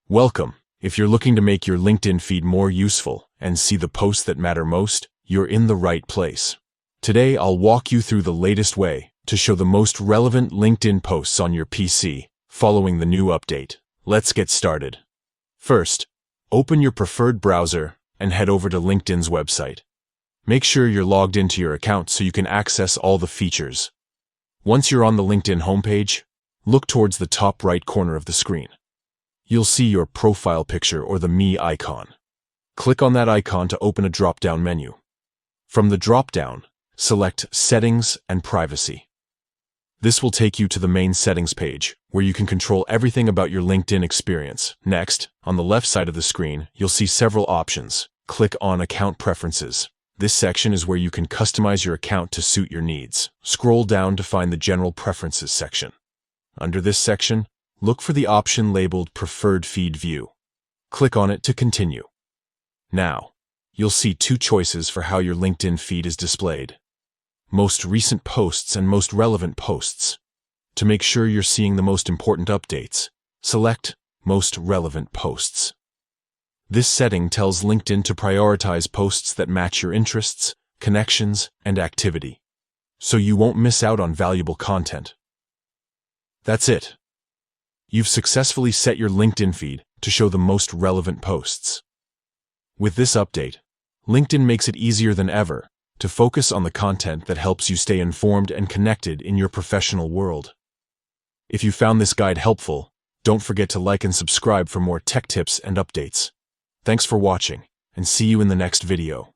Welcome. If you're looking to make your LinkedIn feed more useful and see the posts that matter most, you're in the right place. Today, I'll walk you through the latest way to show the most relevant LinkedIn posts on your PC following the new update. Let's get started. First, open your preferred browser and head over to LinkedIn's website. Make sure you're logged into your account so you can access all the features. Once you're on the LinkedIn homepage, look towards the top right corner of the screen. You'll see your profile picture or the Me icon. Click on that icon to open a drop-down menu. From the drop-down, select Settings and Privacy. This will take you to the main settings page, where you can control everything about your LinkedIn experience. Next, on the left side of the screen, you'll see several options. Click on Account Preferences. This section is where you can customize your account to suit your needs. Scroll down to find the General Preferences section. Under this section, look for the option labeled Preferred Feed View. Click on it to continue. Now, you'll see two choices for how your LinkedIn feed is displayed: Most Recent Posts and Most Relevant Posts. To make sure you're seeing the most important updates, select Most Relevant Posts. This setting tells LinkedIn to prioritize posts that match your interests, connections, and activity, so you won't miss out on valuable content. That's it. You've successfully set your LinkedIn feed to show the most relevant posts. With this update, LinkedIn makes it easier than ever to focus on the content that helps you stay informed and connected in your professional world. If you found this guide helpful, don't forget to like and subscribe for more tech tips and updates. Thanks for watching, and see you in the next video.